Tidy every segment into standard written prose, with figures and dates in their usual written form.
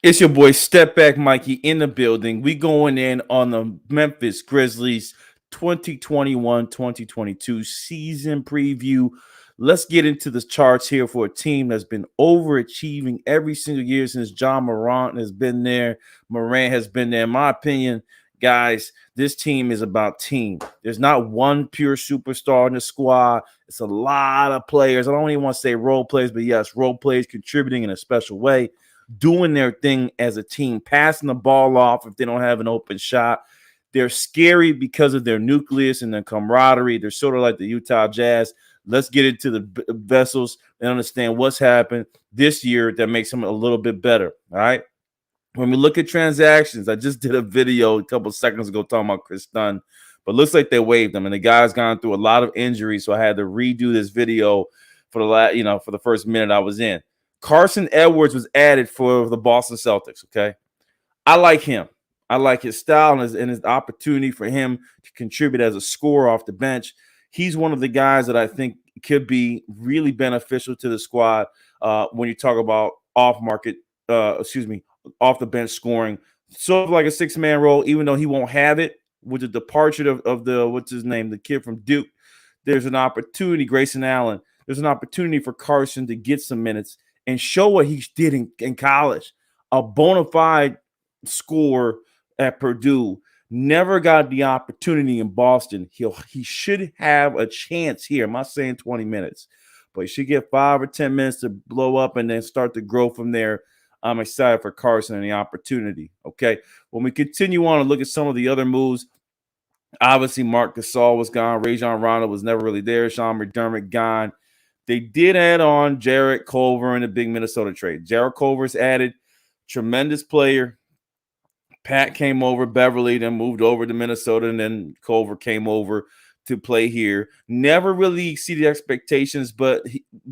It's your boy Step Back Mikey in the building. We going in on the Memphis Grizzlies 2021-2022 season preview. Let's get into the charts here for a team that's been overachieving every single year since John Morant has been there. Morant has been there. In my opinion, guys, this team is about team. There's not one pure superstar in the squad. It's a lot of players. I don't even want to say role players, but yes, role players contributing in a special way, doing their thing as a team, passing the ball off if they don't have an open shot. They're scary because of their nucleus and their camaraderie. They're sort of like the Utah Jazz. Let's get into the vessels and understand what's happened this year that makes them a little bit better. All right. When we look at transactions, I just did a video a couple seconds ago talking about Chris Dunn, but looks like they waived him, and the guy's gone through a lot of injuries, so I had to redo this video for for the first minute I was in. Carson Edwards was added for the Boston Celtics. Okay, I like him. I like his style and his opportunity for him to contribute as a scorer off the bench. He's one of the guys that I think could be really beneficial to the squad when you talk about off the bench scoring. Sort of like a six-man role, even though he won't have it with the departure of the what's his name, the kid from Duke. There's an opportunity, Grayson Allen. There's an opportunity for Carson to get some minutes and show what he did in college. A bona fide scorer at Purdue, never got the opportunity in Boston. He should have a chance here. I'm not saying 20 minutes, but he should get 5 or 10 minutes to blow up and then start to grow from there. I'm excited for Carson and the opportunity. Okay. When we continue on and look at some of the other moves, obviously Marc Gasol was gone. Rajon Rondo was never really there. Sean McDermott gone. They did add on Jarrett Culver in the big Minnesota trade. Jarrett Culver's added, tremendous player. Pat came over, Beverly, then moved over to Minnesota, and then Culver came over to play here. Never really exceeded expectations, but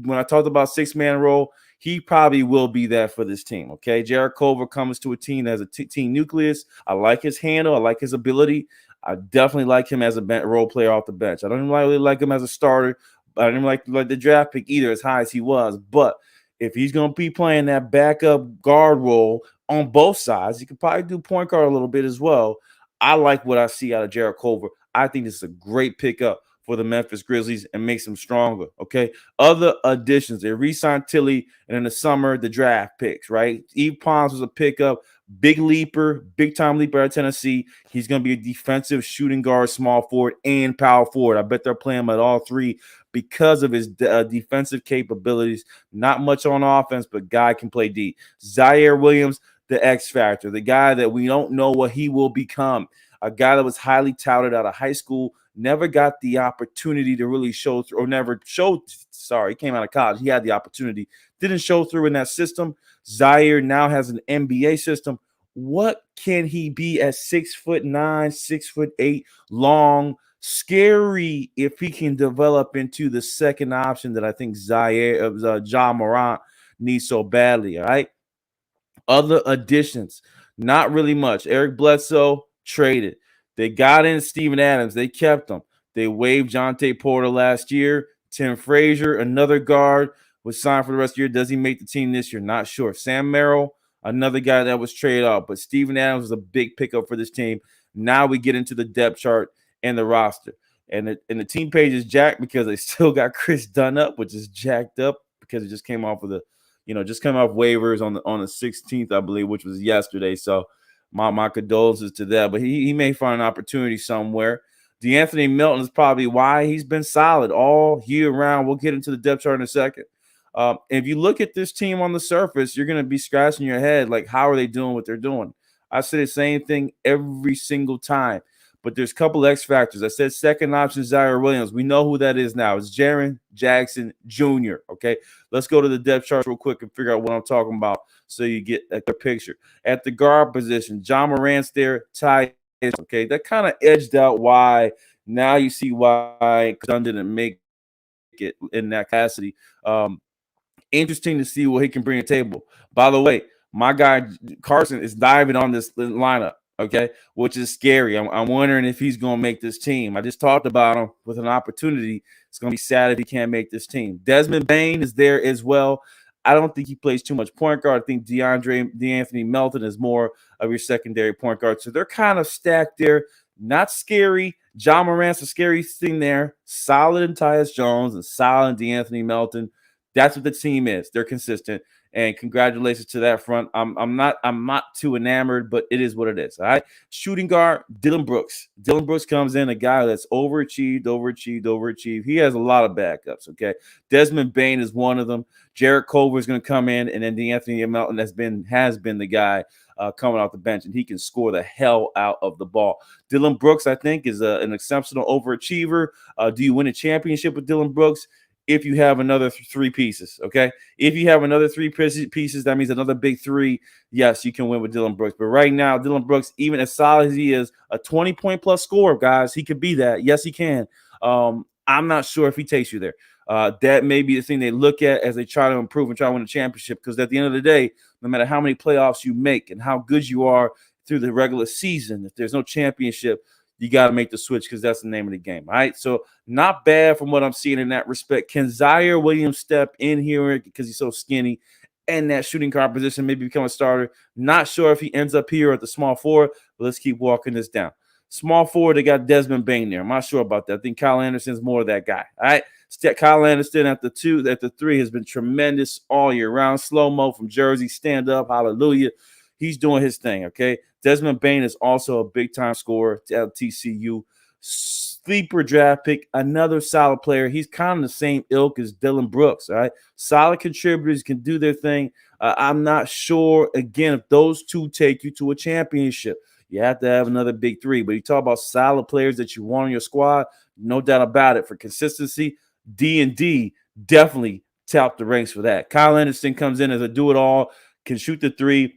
when I talked about six-man role, he probably will be that for this team, okay? Jarrett Culver comes to a team that has a team nucleus. I like his handle. I like his ability. I definitely like him as a role player off the bench. I don't really like him as a starter. I didn't like the draft pick either, as high as he was. But if he's going to be playing that backup guard role on both sides, he could probably do point guard a little bit as well. I like what I see out of Jarrett Culver. I think this is a great pickup for the Memphis Grizzlies and makes them stronger. Okay. Other additions, they re-signed Tilly, and in the summer, the draft picks, right? Eve Pons was a pickup, big leaper, big time leaper at Tennessee. He's going to be a defensive shooting guard, small forward, and power forward. I bet they're playing him at all three because of his defensive capabilities. Not much on offense, but guy can play D. Zaire Williams, the X factor, the guy that we don't know what he will become. A guy that was highly touted out of high school, never got the opportunity to really show through, or never showed. Sorry, he came out of college. He had the opportunity, didn't show through in that system. Zaire now has an NBA system. What can he be at 6'9", 6'8", long, scary if he can develop into the second option that I think Ja Morant needs so badly? All right. Other additions, not really much. Eric Bledsoe traded. They got in Steven Adams. They kept him. They waived Jonte Porter last year. Tim Frazier, another guard, was signed for the rest of the year. Does he make the team this year? Not sure. Sam Merrill, another guy that was traded off. But Steven Adams was a big pickup for this team. Now we get into the depth chart and the roster. And the team page is jacked because they still got Chris Dunn up, which is jacked up because it just came off of just coming off waivers on the 16th, I believe, which was yesterday. So my condolences to that. But he may find an opportunity somewhere. DeAnthony Melton is probably why he's been solid all year round. We'll get into the depth chart in a second. If you look at this team on the surface, you're going to be scratching your head like, how are they doing what they're doing? I say the same thing every single time. But there's a couple X factors. I said second option, Zaire Williams. We know who that is now. It's Jaren Jackson Jr., okay? Let's go to the depth chart real quick and figure out what I'm talking about so you get a picture. At the guard position, John Morant's there, Ty, okay? That kind of edged out why now you see why Dunn didn't make it in that capacity. Interesting to see what he can bring to the table. By the way, my guy Carson is diving on this lineup, okay, which is scary. I'm wondering if he's going to make this team. I just talked about him with an opportunity. It's going to be sad if he can't make this team. Desmond Bane is there as well. I don't think he plays too much point guard. I think DeAnthony Melton is more of your secondary point guard. So they're kind of stacked there. Not scary. John Morant's the scary thing there. Solid in Tyus Jones and solid in DeAnthony Melton. That's what the team is. They're consistent. And congratulations to that front. I'm not too enamored, but it is what it is. All right. Shooting guard, Dylan Brooks. Dylan Brooks comes in, a guy that's overachieved. He has a lot of backups. Okay. Desmond Bane is one of them. Jarrett Culver is going to come in, and then DeAnthony Melton has been the guy coming off the bench, and he can score the hell out of the ball. Dylan Brooks, I think, is an exceptional overachiever. Do you win a championship with Dylan Brooks? If you have another three pieces, okay? If you have another three pieces, that means another big three. Yes, you can win with Dylan Brooks. But right now, Dylan Brooks, even as solid as he is, a 20-point plus scorer, guys, he could be that. Yes, he can. I'm not sure if he takes you there. That may be the thing they look at as they try to improve and try to win a championship, because at the end of the day, no matter how many playoffs you make and how good you are through the regular season, if there's no championship, you got to make the switch, because that's the name of the game. All right. So not bad from what I'm seeing in that respect. Can Zaire Williams step in here because he's so skinny and that shooting guard position, maybe become a starter? Not sure if he ends up here at the small forward, but let's keep walking this down. Small forward, they got Desmond Bane there. I'm not sure about that. I think Kyle Anderson's more of that guy. All right. Kyle Anderson at the three has been tremendous all year round. Slow-mo from Jersey, stand up, hallelujah. He's doing his thing, okay? Desmond Bane is also a big-time scorer at TCU. Sleeper draft pick, another solid player. He's kind of the same ilk as Dylan Brooks, all right? Solid contributors, can do their thing. I'm not sure, again, if those two take you to a championship. You have to have another big three. But you talk about solid players that you want on your squad, no doubt about it. For consistency, D&D definitely top the ranks for that. Kyle Anderson comes in as a do-it-all, can shoot the three.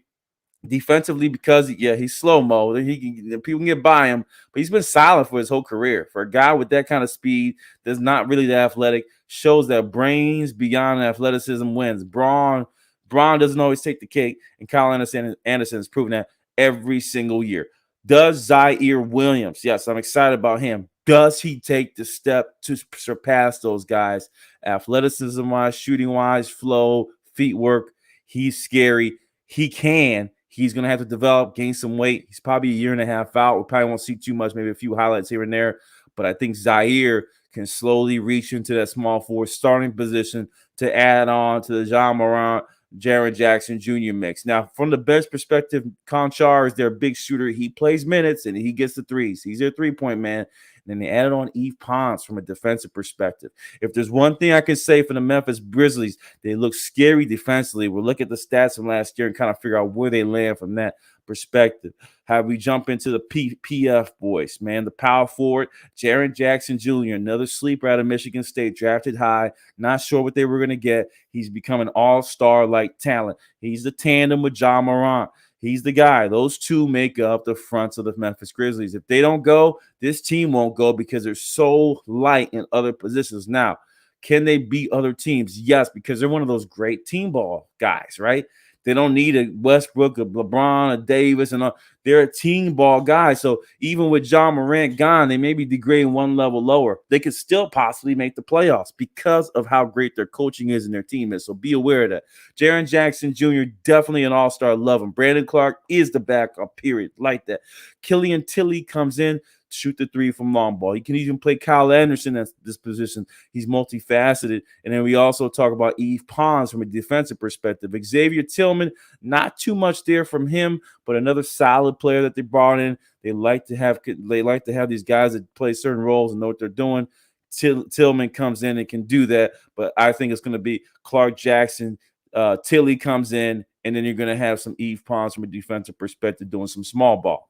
Defensively, because he's slow-mo, people can get by him, but he's been solid for his whole career. For a guy with that kind of speed, that's not really that athletic, shows that brains beyond athleticism wins. Braun doesn't always take the cake, and Kyle Anderson has proven that every single year. Does Zaire Williams? Yes, I'm excited about him. Does he take the step to surpass those guys? Athleticism-wise, shooting-wise, flow, feet work. He's scary. He can. He's going to have to develop, gain some weight. He's probably a year and a half out. We probably won't see too much, maybe a few highlights here and there. But I think Zaire can slowly reach into that small forward starting position to add on to the John Morant, Jaren Jackson Jr. mix. Now, from the bench perspective, Conchar is their big shooter. He plays minutes and he gets the threes. He's their three-point man. And then they added on Yves Pons from a defensive perspective. If there's one thing I can say for the Memphis Grizzlies, they look scary defensively. We'll look at the stats from last year and kind of figure out where they land from that perspective. How we jump into the PF boys, man. The power forward, Jaren Jackson Jr., another sleeper out of Michigan State, drafted high. Not sure what they were going to get. He's become an all-star-like talent. He's the tandem with John Morant. He's the guy. Those two make up the fronts of the Memphis Grizzlies. If they don't go, this team won't go because they're so light in other positions. Now, can they beat other teams? Yes, because they're one of those great team ball guys, right? They don't need a Westbrook, a LeBron, a Davis, and all. They're a team ball guy. So even with John Morant gone, they may be degrading one level lower. They could still possibly make the playoffs because of how great their coaching is and their team is. So be aware of that. Jaren Jackson Jr., definitely an all-star. Love him. Brandon Clark is the backup, period. Like that. Killian Tilly comes in, shoot the three from long ball. He can even play Kyle Anderson at this position. He's multifaceted. And then we also talk about Yves Pons from a defensive perspective. Xavier Tillman, not too much there from him, but another solid player that they brought in. They like to have these guys that play certain roles and know what they're doing. Tillman comes in and can do that, but I think it's going to be Clark Jackson. Tilly comes in, and then you're going to have some Yves Pons from a defensive perspective doing some small ball.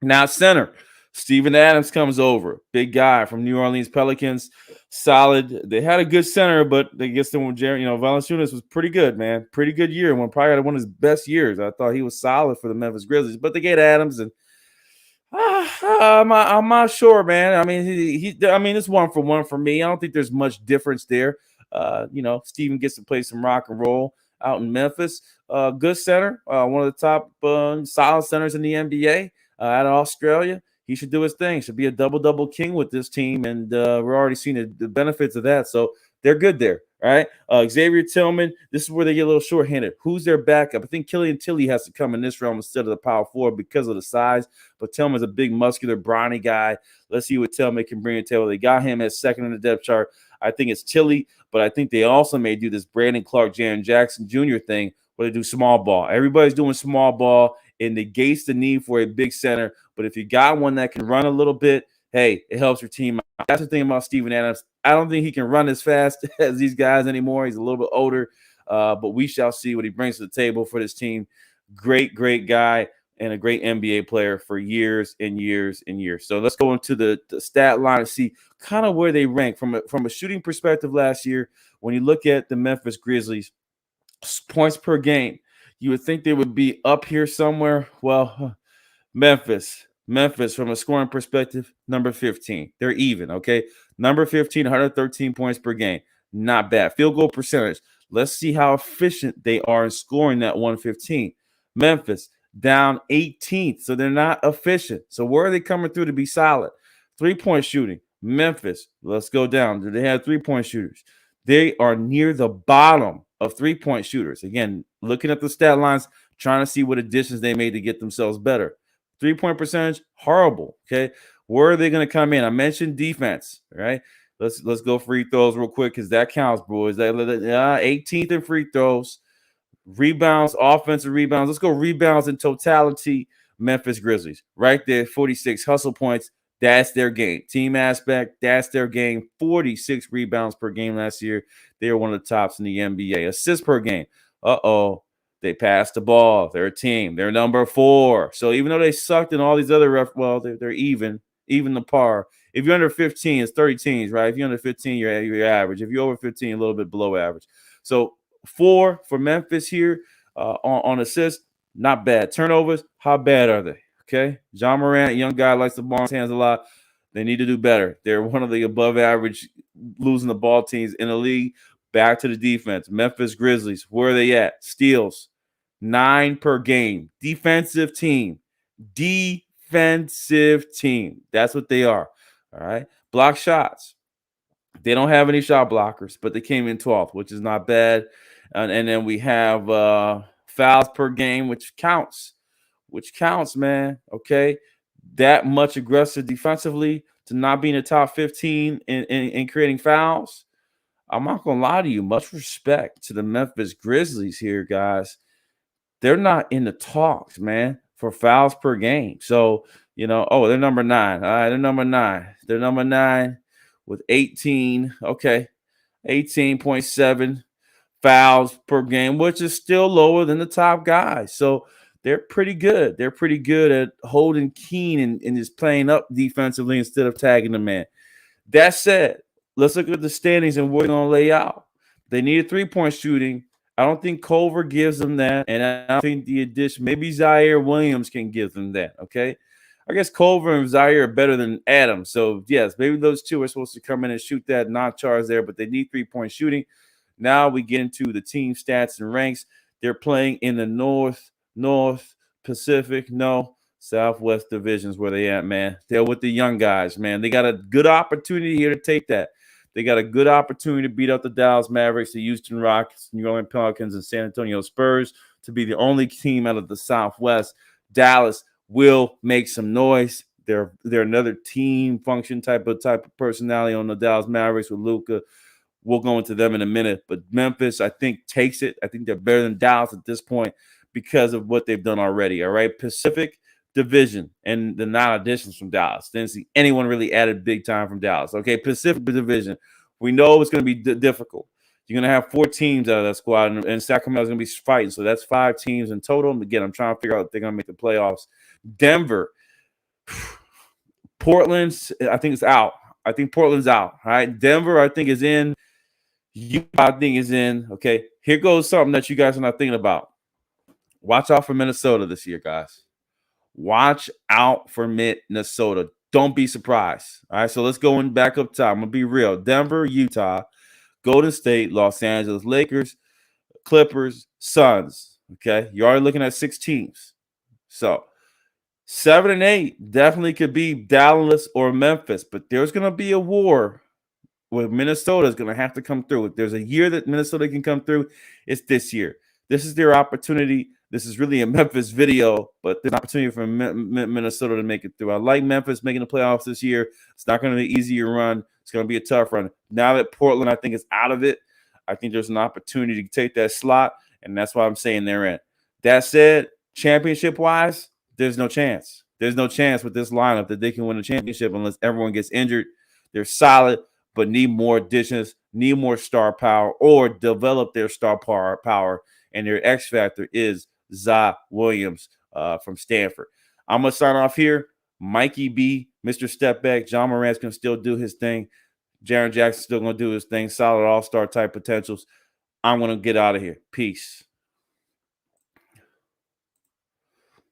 Now, center. Steven Adams comes over. Big guy from New Orleans Pelicans. Solid. They had a good center, but I guess then when Valanciunas was pretty good, man. Pretty good year. Probably had one of his best years. I thought he was solid for the Memphis Grizzlies. But they get Adams, and I'm not sure, man. I mean, it's one for one for me. I don't think there's much difference there. Steven gets to play some rock and roll out in Memphis. Good center. One of the top solid centers in the NBA out of Australia. He should do his thing. Should be a double-double king with this team, and we're already seeing the benefits of that. So They're good there. All right. Xavier Tillman, this is where they get a little shorthanded. Who's their backup? I think Killian Tilly has to come in this realm instead of the power forward because of the size. But Tillman's a big, muscular, brawny guy. Let's see what Tillman can bring to the table. They got him as second in the depth chart. I think it's Tilly, but I think they also may do this Brandon Clark, Jaron Jackson Jr. thing where they do small ball. Everybody's doing small ball. It negates the need for a big center. But if you got one that can run a little bit, hey, it helps your team out. That's the thing about Steven Adams. I don't think he can run as fast as these guys anymore. He's a little bit older, but we shall see what he brings to the table for this team. Great, great guy and a great NBA player for years and years and years. So let's go into the stat line and see kind of where they rank from a shooting perspective last year. When you look at the Memphis Grizzlies, points per game, you would think they would be up here somewhere. Well, Memphis, from a scoring perspective, number 15. They're even, okay? Number 15, 113 points per game. Not bad. Field goal percentage. Let's see how efficient they are in scoring that 115. Memphis, down 18th, so they're not efficient. So where are they coming through to be solid? Three-point shooting. Memphis, let's go down. Do they have three-point shooters? They are near the bottom of three-point shooters. Again, looking at the stat lines, trying to see what additions they made to get themselves better. Three-point percentage, horrible. Okay, where are they going to come in? I mentioned defense. Right. Let's go free throws real quick because that counts, boys. 18th in free throws, rebounds, offensive rebounds. Let's go rebounds in totality. Memphis Grizzlies right there, 46 hustle points. That's their game. Team aspect, that's their game. 46 rebounds per game last year. They were one of the tops in the NBA. Assists per game. They passed the ball. They're a team. They're number 4. So even though they sucked in all these other they're even the par. If you're under 15, it's 30 teams, right? If you're under 15, you're average. If you're over 15, a little bit below average. So 4 for Memphis here on assists, not bad. Turnovers, how bad are they? Okay, John Morant, young guy, likes the ball in his hands a lot. They need to do better. They're one of the above average losing the ball teams in the league. Back to the defense. Memphis Grizzlies, where are they at? Steals, 9 per game. Defensive team. That's what they are. All right. Block shots. They don't have any shot blockers, but they came in 12th, which is not bad. And then we have fouls per game, which counts, man. Okay. That much aggressive defensively to not be in the top 15 in creating fouls. I'm not going to lie to you. Much respect to the Memphis Grizzlies here, guys. They're not in the talks, man, for fouls per game. So, they're number 9. All right, they're number 9. They're number 9 with 18. Okay, 18.7 fouls per game, which is still lower than the top guys. So they're pretty good. They're pretty good at holding keen and just playing up defensively instead of tagging the man. That said, let's look at the standings and what we're going to lay out. They need a three-point shooting. I don't think Culver gives them that, and I don't think the addition, maybe Zaire Williams can give them that, okay? I guess Culver and Zaire are better than Adams. So, yes, maybe those two are supposed to come in and shoot that, not charge there, but they need three-point shooting. Now we get into the team stats and ranks. They're playing in the North Pacific, Southwest divisions where they at, man. They're with the young guys, man. They got a good opportunity here to take that. They got a good opportunity to beat up the Dallas Mavericks, the Houston Rockets, New Orleans Pelicans, and San Antonio Spurs to be the only team out of the Southwest. Dallas will make some noise. They're another team function type of personality on the Dallas Mavericks with Luka. We'll go into them in a minute. But Memphis, I think, takes it. I think they're better than Dallas at this point because of what they've done already. All right, Pacific Division and the non-additions from Dallas. Didn't see anyone really added big time from Dallas. Okay, Pacific Division. We know it's going to be difficult. You're going to have 4 teams out of that squad, and Sacramento's going to be fighting. So that's 5 teams in total. And again, I'm trying to figure out if they're going to make the playoffs. Denver, Portland's, I think it's out. I think Portland's out. All right, Denver, I think is in. Utah, I think is in. Okay, here goes something that you guys are not thinking about. Watch out for Minnesota this year, guys. Watch out for Minnesota. Don't be surprised. All right, so let's go in back up top. I'm going to be real. Denver, Utah, Golden State, Los Angeles Lakers, Clippers, Suns. Okay, you're already looking at 6 teams. So 7 and 8 definitely could be Dallas or Memphis, but there's going to be a war Well, Minnesota is going to have to come through. If there's a year that Minnesota can come through, it's this year. This is their opportunity. This is really a Memphis video, but there's an opportunity for Minnesota to make it through. I like Memphis making the playoffs this year. It's not going to be an easy run. It's going to be a tough run. Now that Portland, I think, is out of it, I think there's an opportunity to take that slot, and that's why I'm saying they're in. That said, championship-wise, there's no chance. There's no chance with this lineup that they can win a championship unless everyone gets injured. They're solid, but need more additions, need more star power, or develop their star power. And their X factor is Zah Williams from Stanford. I'm going to sign off here. Mikey B, Mr. Stepback. John Morant's going to still do his thing. Jaren Jackson's still going to do his thing. Solid all-star type potentials. I'm going to get out of here. Peace.